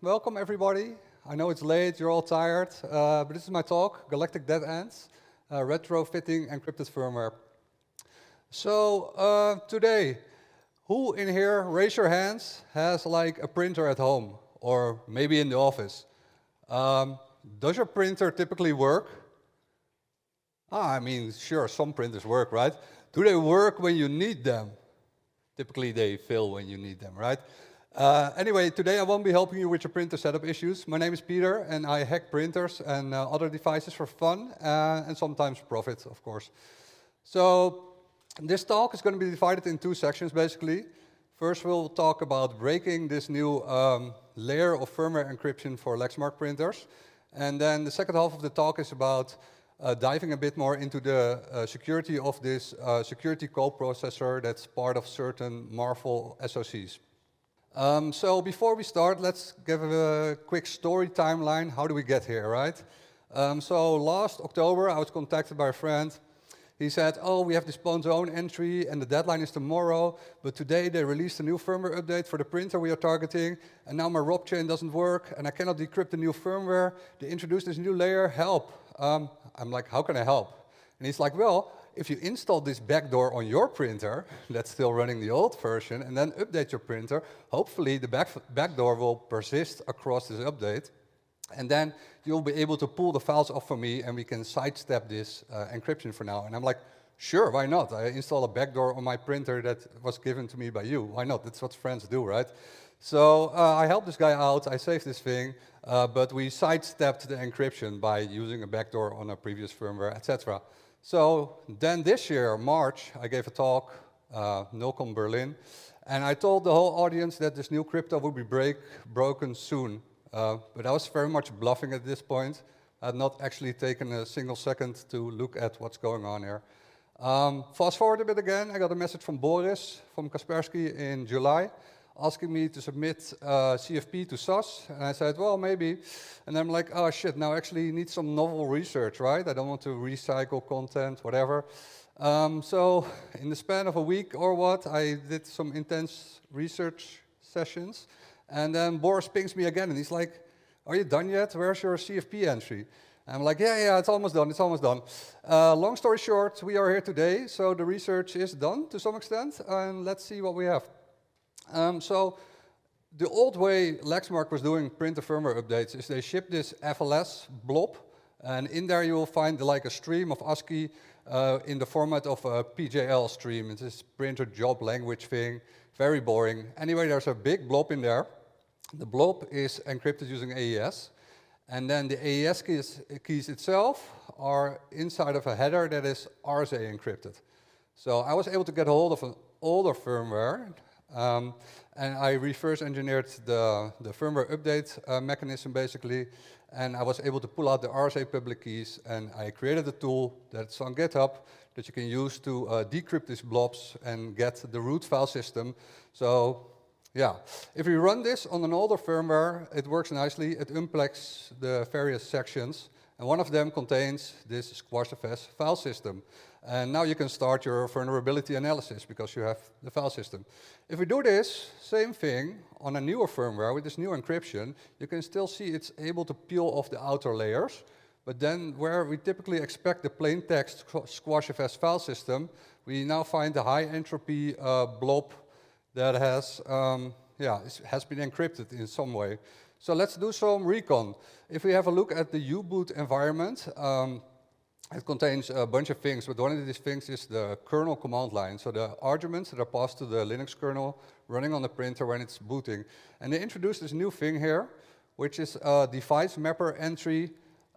Welcome everybody. I know it's late, you're all tired, but this is my talk, Galactic Dead Ends, Retrofitting Encrypted Firmware. So today, who in here, raise your hands, has like a printer at home or maybe in the office? Does your printer typically work? I mean, sure, some printers work, right? Do they work when you need them? Typically they fail when you need them, right? Anyway, today I won't be helping you with your printer setup issues. My name is Peter, and I hack printers and other devices for fun, and sometimes profit, of course. So this talk is going to be divided in two sections, basically. First, we'll talk about breaking this new layer of firmware encryption for Lexmark printers. And then the second half of the talk is about diving a bit more into the security of this security coprocessor that's part of certain Marvell SoCs. So before we start, let's give a quick story timeline. How do we get here, right? So last October, I was contacted by a friend. He said, oh, we have this zone entry and the deadline is tomorrow, but today they released a new firmware update for the printer we are targeting, and now my ROP chain doesn't work, and I cannot decrypt the new firmware. They introduced this new layer, help. I'm like, how can I help? And he's like, well, if you install this backdoor on your printer, that's still running the old version, and then update your printer, hopefully the backdoor will persist across this update, and then you'll be able to pull the files off for me, and we can sidestep this encryption for now. And I'm like, sure, why not? I install a backdoor on my printer that was given to me by you. Why not? That's what friends do, right? So I helped this guy out, I saved this thing, but we sidestepped the encryption by using a backdoor on a previous firmware, etc. So then this year, March, I gave a talk, Nocom Berlin, and I told the whole audience that this new crypto would be broken soon. But I was very much bluffing at this point. I had not actually taken a single second to look at what's going on here. Fast forward a bit again, I got a message from Boris from Kaspersky in July, asking me to submit CFP to SAS, and I said, well, maybe. And I'm like, oh shit, now I actually need some novel research, right? I don't want to recycle content, whatever. So in the span of a week or what, I did some intense research sessions, and then Boris pings me again, and he's like, are you done yet? Where's your CFP entry? I'm like, yeah, it's almost done, it's almost done. Long story short, we are here today, so the research is done to some extent, and let's see what we have. So the old way Lexmark was doing printer firmware updates is they ship this FLS blob, and in there you will find like a stream of ASCII in the format of a PJL stream. It's this printer job language thing, very boring. Anyway, there's a big blob in there. The blob is encrypted using AES, and then the AES keys itself are inside of a header that is RSA encrypted. So I was able to get hold of an older firmware, and I reverse engineered the firmware update mechanism basically, and I was able to pull out the RSA public keys, and I created a tool that's on GitHub that you can use to decrypt these blobs and get the root file system. So yeah, if we run this on an older firmware, it works nicely. It unplugs the various sections, and one of them contains this SquashFS file system. And now you can start your vulnerability analysis because you have the file system. If we do this, same thing, on a newer firmware with this new encryption, you can still see it's able to peel off the outer layers. But then where we typically expect the plain text SquashFS file system, we now find the high entropy blob that has been encrypted in some way. So let's do some recon. If we have a look at the U-boot environment, it contains a bunch of things, but one of these things is the kernel command line. So the arguments that are passed to the Linux kernel running on the printer when it's booting. And they introduced this new thing here, which is a device mapper entry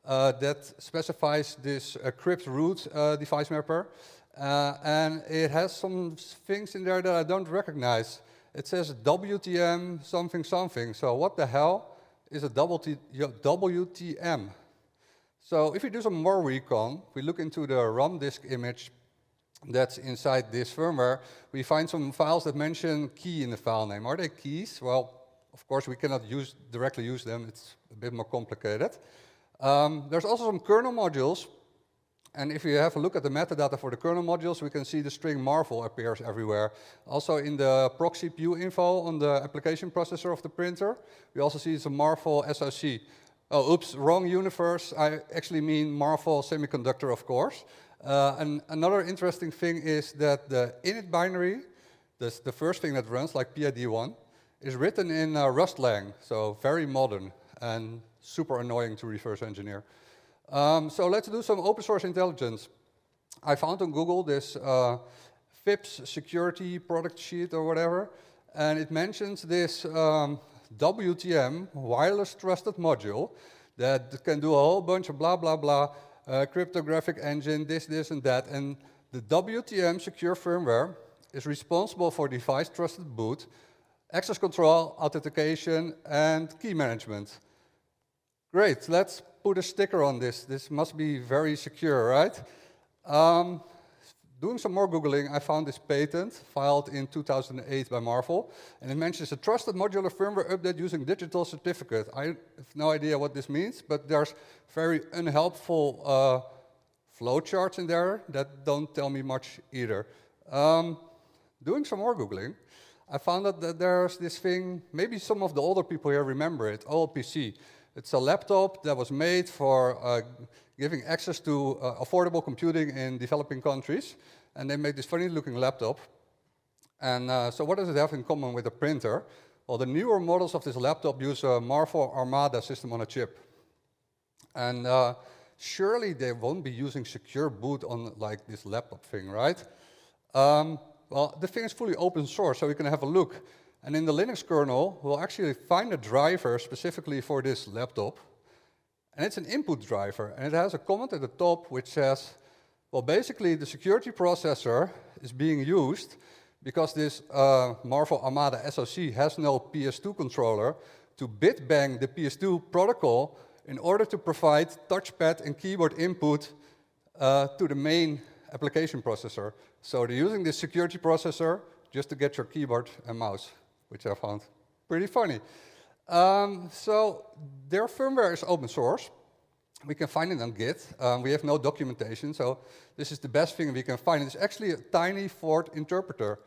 that specifies this crypt root device mapper. And it has some things in there that I don't recognize. It says WTM something something. So what the hell is a WTM? So if we do some more recon, we look into the ROM disk image that's inside this firmware, we find some files that mention key in the file name. Are they keys? Well, of course we cannot directly use them. It's a bit more complicated. There's also some kernel modules And if you have a look at the metadata for the kernel modules, we can see the string Marvell appears everywhere. Also in the proc CPU info on the application processor of the printer, we also see it's a Marvell SoC. Oh, oops, wrong universe. I actually mean Marvell Semiconductor, of course. And another interesting thing is that the init binary, the first thing that runs, like PID1, is written in Rust-lang, so very modern and super annoying to reverse engineer. So let's do some open source intelligence. I found on Google this FIPS security product sheet or whatever, and it mentions this WTM, Wireless Trusted Module, that can do a whole bunch of blah, blah, blah, cryptographic engine, this, and that. And the WTM secure firmware is responsible for device trusted boot, access control, authentication, and key management. Great, let's put a sticker on this. This must be very secure, right? Doing some more Googling, I found this patent filed in 2008 by Marvell, and it mentions a trusted modular firmware update using digital certificate. I have no idea what this means, but there's very unhelpful flowcharts in there that don't tell me much either. Doing some more Googling, I found out that there's this thing, maybe some of the older people here remember it, OLPC. It's a laptop that was made for giving access to affordable computing in developing countries. And they made this funny looking laptop. And so what does it have in common with a printer? Well, the newer models of this laptop use a Marvell Armada system on a chip. And surely they won't be using secure boot on like this laptop thing, right? Well, the thing is fully open source, so you can have a look. And in the Linux kernel, we'll actually find a driver specifically for this laptop. And it's an input driver, and it has a comment at the top which says, well, basically the security processor is being used because this Marvell Armada SoC has no PS2 controller to bit bang the PS2 protocol in order to provide touchpad and keyboard input to the main application processor. So they're using this security processor just to get your keyboard and mouse, which I found pretty funny. So their firmware is open source. We can find it on Git. We have no documentation, so this is the best thing we can find. It's actually a tiny Ford interpreter.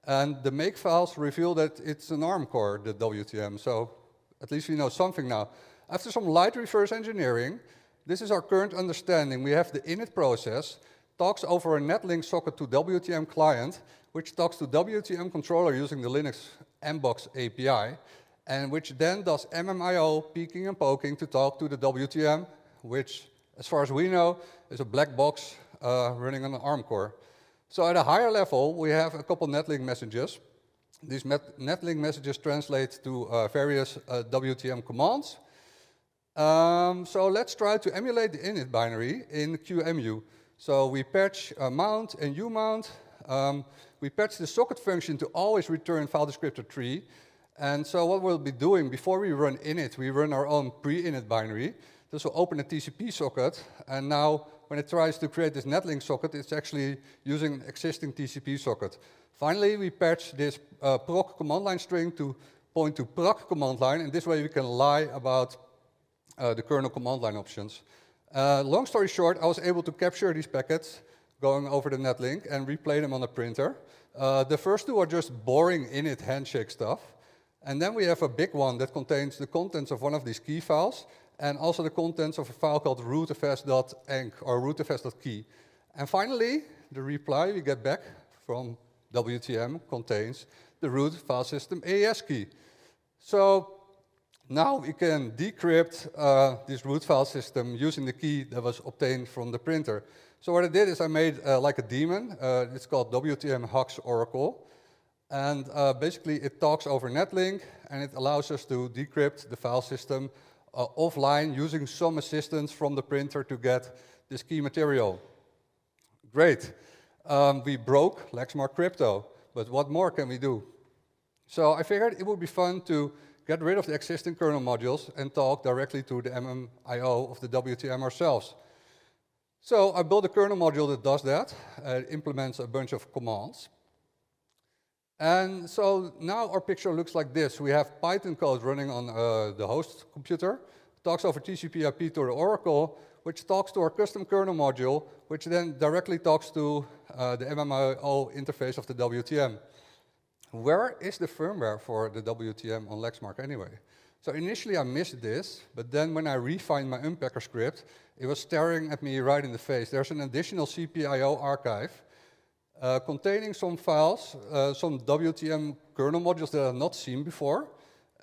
And the make files reveal that it's an ARM core, the WTM, so at least we know something now. After some light reverse engineering, this is our current understanding. We have the init process, talks over a netlink socket to WTM client, which talks to WTM controller using the Linux Mbox API, and which then does MMIO, peeking and poking, to talk to the WTM, which, as far as we know, is a black box running on an ARM core. So at a higher level, we have a couple netlink messages. These netlink messages translate to various WTM commands. So let's try to emulate the init binary in QEMU. So we patch mount and umount. We patch the socket function to always return file descriptor 3. And so what we'll be doing, before we run init, we run our own pre-init binary. This will open a TCP socket, and now when it tries to create this netlink socket, it's actually using an existing TCP socket. Finally, we patch this proc command line string to point to proc command line, and this way we can lie about the kernel command line options. Long story short, I was able to capture these packets going over the netlink and replay them on the printer. The first two are just boring init handshake stuff. And then we have a big one that contains the contents of one of these key files, and also the contents of a file called rootfs.enc or rootfs.key. And finally, the reply we get back from WTM contains the root file system AES key. So now we can decrypt this root file system using the key that was obtained from the printer. So what I did is I made like a daemon. It's called WTM Hux Oracle. And basically it talks over netlink, and it allows us to decrypt the file system offline using some assistance from the printer to get this key material. Great. We broke Lexmark crypto, but what more can we do? So I figured it would be fun to get rid of the existing kernel modules and talk directly to the MMIO of the WTM ourselves. So I built a kernel module that does that. It implements a bunch of commands. And so now our picture looks like this. We have Python code running on the host computer, talks over TCP/IP to the Oracle which talks to our custom kernel module, which then directly talks to the MMIO interface of the WTM. Where is the firmware for the WTM on Lexmark anyway? So initially I missed this, but then when I refined my unpacker script, it was staring at me right in the face. There's an additional CPIO archive containing some files, some WTM kernel modules that I had not seen before,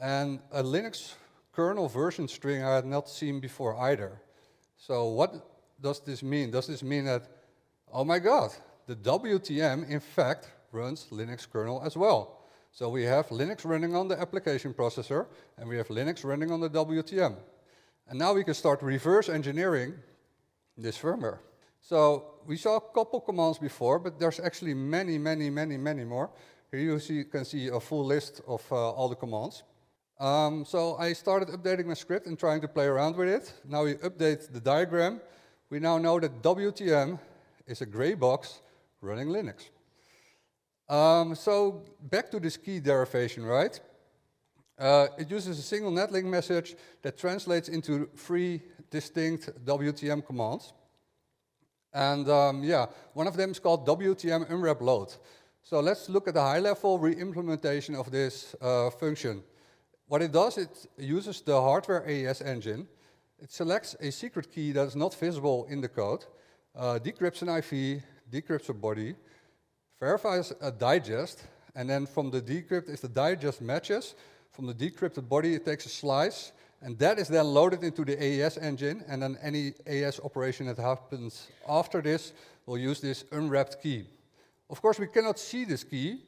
and a Linux kernel version string I had not seen before either. So what does this mean? Does this mean that, oh my God, the WTM in fact runs Linux kernel as well? So we have Linux running on the application processor, and we have Linux running on the WTM. And now we can start reverse engineering this firmware. So we saw a couple commands before, but there's actually many more. Here you can see a full list of all the commands. So I started updating my script and trying to play around with it. Now we update the diagram. We now know that WTM is a gray box running Linux. So back to this key derivation, right? It uses a single netlink message that translates into 3 distinct WTM commands. And yeah, one of them is called WTM unwrap load. So let's look at the high-level re-implementation of this function. What it does, it uses the hardware AES engine. It selects a secret key that is not visible in the code, decrypts an IV, decrypts a body, verifies a digest, and then from the decrypt, if the digest matches, from the decrypted body it takes a slice, and that is then loaded into the AES engine, and then any AES operation that happens after this will use this unwrapped key. Of course, we cannot see this key,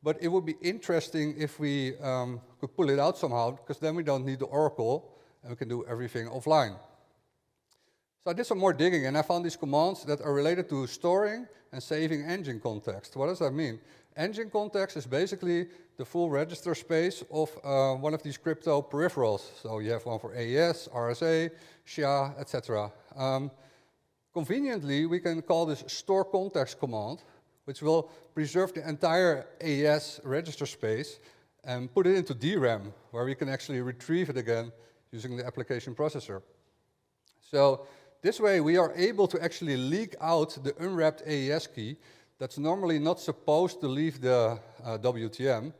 but it would be interesting if we could pull it out somehow, because then we don't need the oracle, and we can do everything offline. So I did some more digging, and I found these commands that are related to storing and saving engine context. What does that mean? Engine context is basically the full register space of one of these crypto peripherals. So you have one for AES, RSA, SHA, etc. Conveniently, we can call this store context command, which will preserve the entire AES register space and put it into DRAM, where we can actually retrieve it again using the application processor. So this way we are able to actually leak out the unwrapped AES key that's normally not supposed to leave the WTM,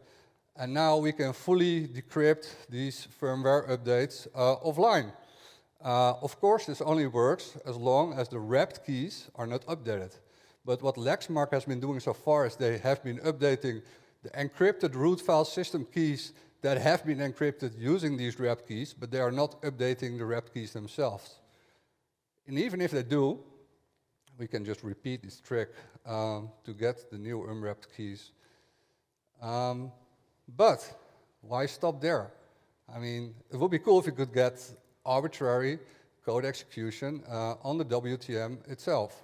and now we can fully decrypt these firmware updates offline. Of course, this only works as long as the wrapped keys are not updated. But what Lexmark has been doing so far is they have been updating the encrypted root file system keys that have been encrypted using these wrapped keys, but they are not updating the wrapped keys themselves. And even if they do, we can just repeat this trick to get the new unwrapped keys. But why stop there? I mean, it would be cool if we could get arbitrary code execution on the WTM itself.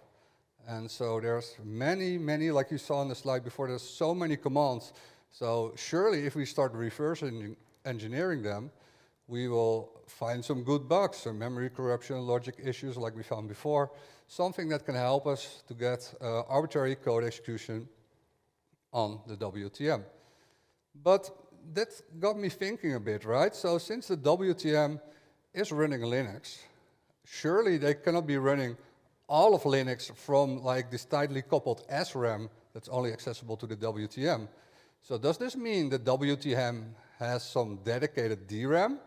And so there's many, like you saw on the slide before, there's so many commands. So surely if we start reverse engineering them, we will find some good bugs, some memory corruption, logic issues like we found before, something that can help us to get arbitrary code execution on the WTM. But that got me thinking a bit, right? So since the WTM is running Linux, surely they cannot be running all of Linux from like this tightly coupled SRAM that's only accessible to the WTM. So does this mean that WTM has some dedicated DRAM?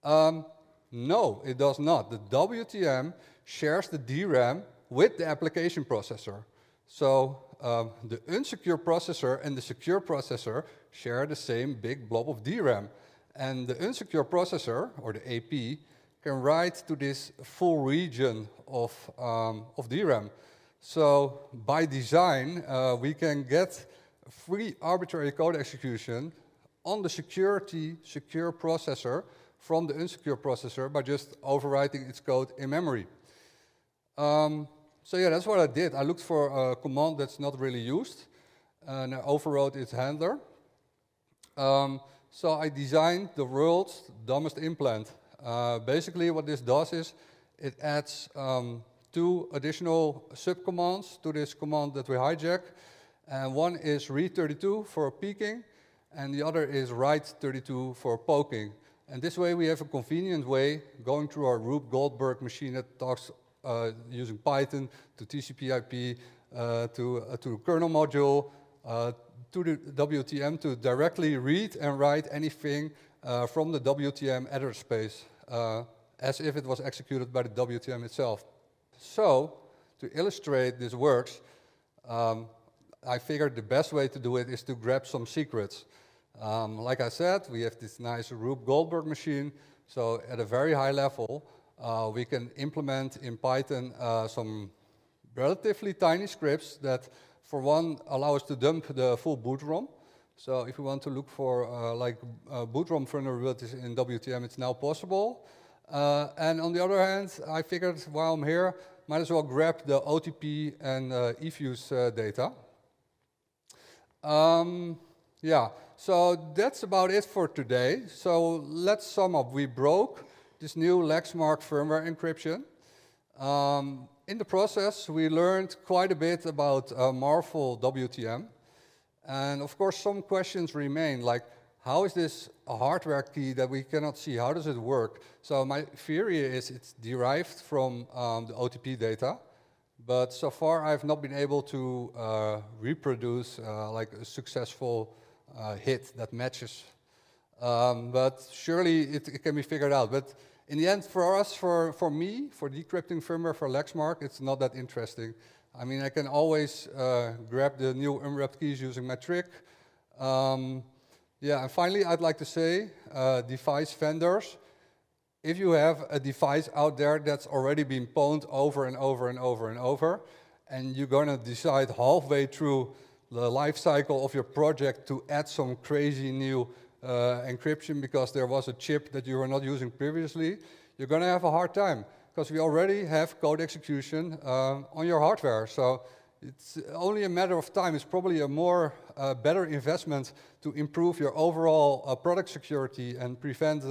No, it does not. The WTM shares the DRAM with the application processor. So the unsecure processor and the secure processor share the same big blob of DRAM. And the unsecure processor, or the AP, can write to this full region of DRAM. So by design, we can get free arbitrary code execution on the secure processor from the unsecure processor by just overwriting its code in memory. So yeah, that's what I did. I looked for a command that's not really used, and I overwrote its handler. So I designed the world's dumbest implant. Basically what this does is it adds 2 additional subcommands to this command that we hijack. And one is read 32 for peeking, and the other is write 32 for poking. And this way we have a convenient way going through our Rube Goldberg machine that talks using Python to TCP/IP to kernel module to the WTM to directly read and write anything from the WTM address space as if it was executed by the WTM itself. So, to illustrate this works, I figured the best way to do it is to grab some secrets. Like I said, we have this nice Rube Goldberg machine, so at a very high level, we can implement in Python some relatively tiny scripts that, for one, allow us to dump the full boot ROM. So if we want to look for boot ROM vulnerabilities in WTM, it's now possible. And on the other hand, I figured while I'm here, might as well grab the OTP and eFuse data. Yeah, so that's about it for today. So let's sum up. We broke this new Lexmark firmware encryption. In the process, we learned quite a bit about Marvell WTM. And of course, some questions remain, like, how is this a hardware key that we cannot see? How does it work? So my theory is it's derived from the OTP data. But so far, I've not been able to reproduce like a successful hit that matches. But surely it can be figured out. But in the end, for us, for me, for decrypting firmware for Lexmark, it's not that interesting. I mean, I can always grab the new unwrapped keys using my trick. Yeah, and finally, I'd like to say, device vendors, if you have a device out there that's already been pwned over and over and over and over, and you're going to decide halfway through the life cycle of your project to add some crazy new encryption because there was a chip that you were not using previously, you're going to have a hard time because we already have code execution on your hardware. So it's only a matter of time. It's probably a more better investment to improve your overall product security and prevent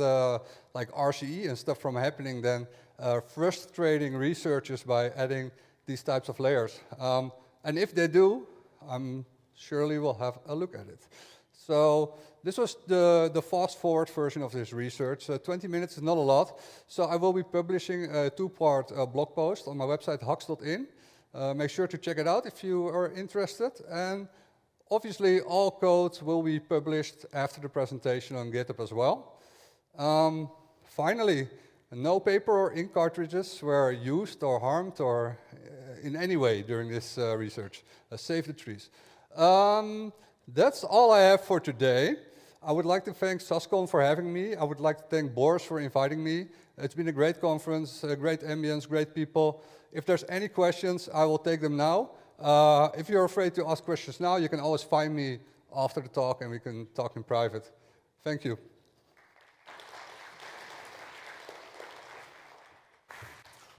like RCE and stuff from happening than frustrating researchers by adding these types of layers. And if they do, I'm surely will have a look at it. So this was the fast-forward version of this research. 20 minutes is not a lot. So I will be publishing a two-part blog post on my website, hux.in. Make sure to check it out if you are interested. And obviously, all code will be published after the presentation on GitHub as well. Finally, no paper or ink cartridges were used or harmed or in any way during this research. Save the trees. That's all I have for today. I would like to thank Sascon for having me. I would like to thank Boris for inviting me. It's been a great conference, a great ambience, great people. If there's any questions, I will take them now. If you're afraid to ask questions now, you can always find me after the talk and we can talk in private. Thank you.